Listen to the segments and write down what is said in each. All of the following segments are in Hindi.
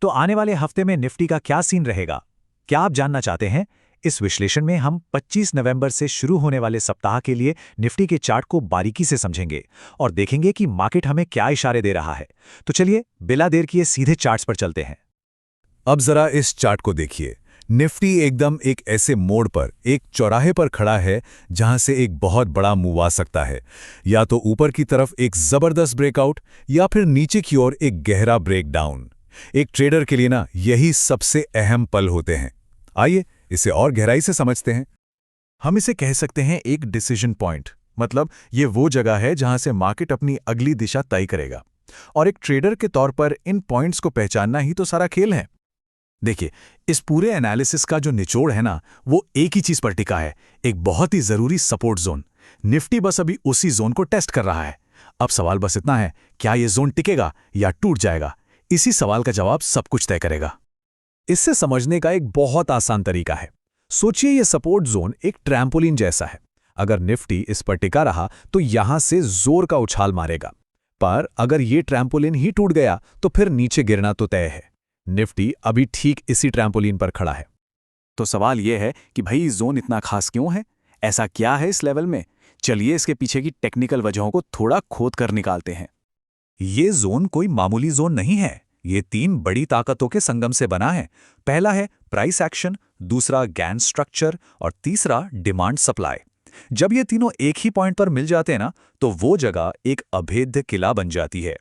तो आने वाले हफ्ते में निफ्टी का क्या सीन रहेगा? क्या आप जानना चाहते हैं? इस विश्लेषण में हम 25 नवंबर से शुरू होने वाले सप्ताह के लिए निफ्टी के चार्ट को बारीकी से समझेंगे और देखेंगे कि मार्केट हमें क्या इशारे दे रहा है। तो चलिए बिना देर किए सीधे चार्ट्स पर चलते हैं। अब जरा इस चार्ट को देखिए। निफ्टी एकदम एक ऐसे मोड़ पर, एक चौराहे पर खड़ा है जहां से एक बहुत बड़ा मूव आ सकता है। या तो ऊपर की तरफ एक जबरदस्त ब्रेकआउट या फिर नीचे की ओर एक गहरा ब्रेकडाउन। एक ट्रेडर के लिए ना यही सबसे अहम पल होते हैं। आइए इसे और गहराई से समझते हैं। हम इसे कह सकते हैं एक डिसीजन पॉइंट, मतलब ये वो जगह है जहां से मार्केट अपनी अगली दिशा तय करेगा। और एक ट्रेडर के तौर पर इन पॉइंट्स को पहचानना ही तो सारा खेल है। देखिए, इस पूरे एनालिसिस का जो निचोड़ है ना, वो एक ही चीज पर टिका है, एक बहुत ही जरूरी सपोर्ट जोन। निफ्टी बस अभी उसी जोन को टेस्ट कर रहा है। अब सवाल बस इतना है, क्या ये जोन टिकेगा या टूट जाएगा? इसी सवाल का जवाब सब कुछ तय करेगा। इससे समझने का एक बहुत आसान तरीका है। सोचिए ये सपोर्ट जोन एक ट्रैम्पोलिन जैसा है। अगर निफ्टी इस पर टिका रहा तो यहां से जोर का उछाल मारेगा, पर अगर ये ट्रैम्पोलिन ही टूट गया तो फिर नीचे गिरना तो तय है। निफ्टी अभी ठीक इसी ट्रैम्पोलिन पर खड़ा है। तो सवाल यह है कि भाई जोन इतना खास क्यों है? ऐसा क्या है इस लेवल में? चलिए इसके पीछे की टेक्निकल वजहों को थोड़ा खोद कर निकालते हैं। ये जोन कोई मामूली जोन नहीं है। ये 3 बड़ी ताकतों के संगम से बना है। पहला है प्राइस एक्शन, दूसरा गैन स्ट्रक्चर और तीसरा डिमांड सप्लाई। जब ये तीनों एक ही पॉइंट पर मिल जाते हैं ना, तो वो जगह एक अभेद्य किला बन जाती है।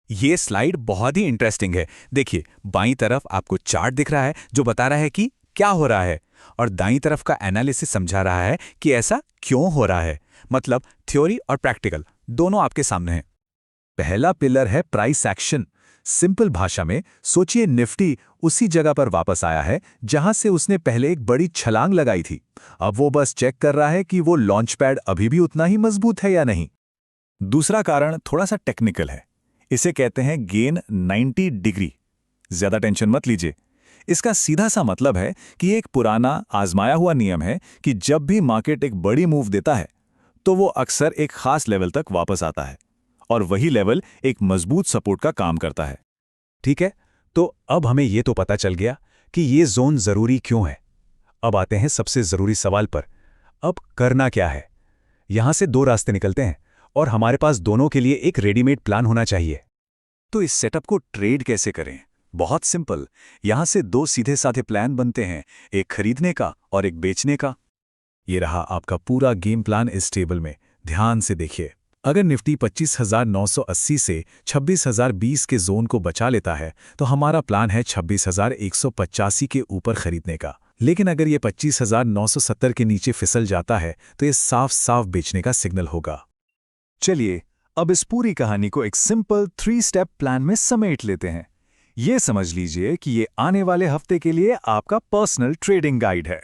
ये स्लाइड बहुत ही इंटरेस्टिंग है। देखिए, बाईं तरफ आपको चार्ट दिख रहा है जो बता रहा है कि क्या हो रहा है, और दाईं तरफ का एनालिसिस समझा रहा है कि ऐसा क्यों हो रहा है। मतलब थ्योरी और प्रैक्टिकल दोनों आपके सामने हैं। पहला पिलर है प्राइस एक्शन। सिंपल भाषा में सोचिए, निफ्टी उसी जगह पर वापस आया है जहां से उसने पहले एक बड़ी छलांग लगाई थी। अब वो बस चेक कर रहा है कि वो लॉन्च पैड अभी भी उतना ही मजबूत है या नहीं। दूसरा कारण थोड़ा सा टेक्निकल है। इसे कहते हैं गेन 90 डिग्री। ज्यादा टेंशन मत लीजिए। इसका सीधा सा मतलब है कि एक पुराना आजमाया हुआ नियम है कि जब भी मार्केट एक बड़ी मूव देता है तो वो अक्सर एक खास लेवल तक वापस आता है, और वही लेवल एक मजबूत सपोर्ट का काम करता है। ठीक है, तो अब हमें ये तो पता चल गया कि ये जोन जरूरी क्यों है। अब आते हैं सबसे जरूरी सवाल पर। अब करना क्या है? यहां से 2 रास्ते निकलते हैं और हमारे पास दोनों के लिए एक रेडीमेड प्लान होना चाहिए। तो इस सेटअप को ट्रेड कैसे करें? बहुत सिंपल। यहां से 2 सीधे साधे प्लान बनते हैं, एक खरीदने का और एक बेचने का। ये रहा आपका पूरा गेम प्लान इस टेबल में। ध्यान से देखिए। अगर निफ्टी 25,980 से 26,020 के जोन को बचा लेता है तो हमारा प्लान है 26,185 के ऊपर खरीदने का। लेकिन अगर ये 25,970 के नीचे फिसल जाता है तो ये साफ साफ बेचने का सिग्नल होगा। चलिए अब इस पूरी कहानी को एक सिंपल 3 स्टेप प्लान में समेट लेते हैं। ये समझ लीजिए कि ये आने वाले हफ्ते के लिए आपका पर्सनल ट्रेडिंग गाइड है।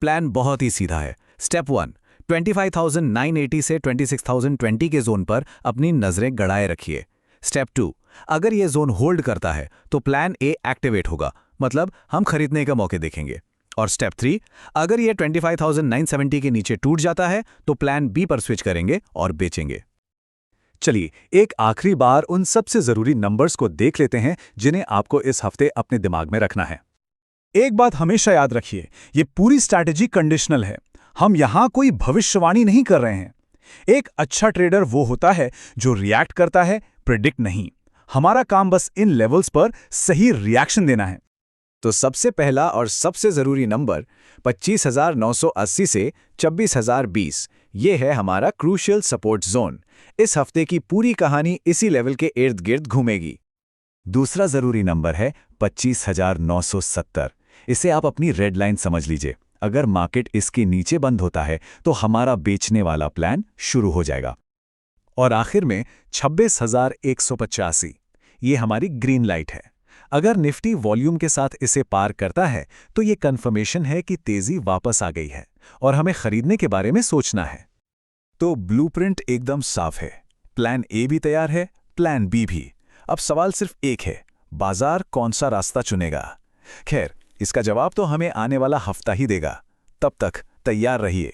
प्लान बहुत ही सीधा है। स्टेप 1, 25,980 से 26,020 के जोन पर अपनी नजरें गड़ाए रखिए। स्टेप 2, अगर ये जोन होल्ड करता है तो प्लान ए एक्टिवेट होगा, मतलब हम खरीदने का मौके देखेंगे। और स्टेप 3, अगर ये 25,970 के नीचे टूट जाता है तो प्लान बी पर स्विच करेंगे और बेचेंगे। चलिए एक आखिरी बार उन सबसे जरूरी नंबर्स को देख लेते हैं जिन्हें आपको इस हफ्ते अपने दिमाग में रखना है। एक बात हमेशा याद रखिए, ये पूरी स्ट्रैटेजी कंडीशनल है। हम यहां कोई भविष्यवाणी नहीं कर रहे हैं। एक अच्छा ट्रेडर वो होता है जो रिएक्ट करता है, प्रिडिक्ट नहीं। हमारा काम बस इन लेवल्स पर सही रिएक्शन देना है। तो सबसे पहला और सबसे जरूरी नंबर 25,980 से 26,020, ये है हमारा क्रूशियल सपोर्ट जोन। इस हफ्ते की पूरी कहानी इसी लेवल के इर्द गिर्द घूमेगी। दूसरा जरूरी नंबर है 25,970। इसे आप अपनी रेड लाइन समझ लीजिए। अगर मार्केट इसके नीचे बंद होता है तो हमारा बेचने वाला प्लान शुरू हो जाएगा। और आखिर में 26,185, ये हमारी ग्रीन लाइट है। अगर निफ्टी वॉल्यूम के साथ इसे पार करता है तो ये कंफर्मेशन है कि तेजी वापस आ गई है और हमें खरीदने के बारे में सोचना है। तो ब्लूप्रिंट एकदम साफ है। प्लान ए भी तैयार है, प्लान बी भी। अब सवाल सिर्फ एक है, बाजार कौन सा रास्ता चुनेगा? खैर, इसका जवाब तो हमें आने वाला हफ्ता ही देगा। तब तक तैयार रहिए।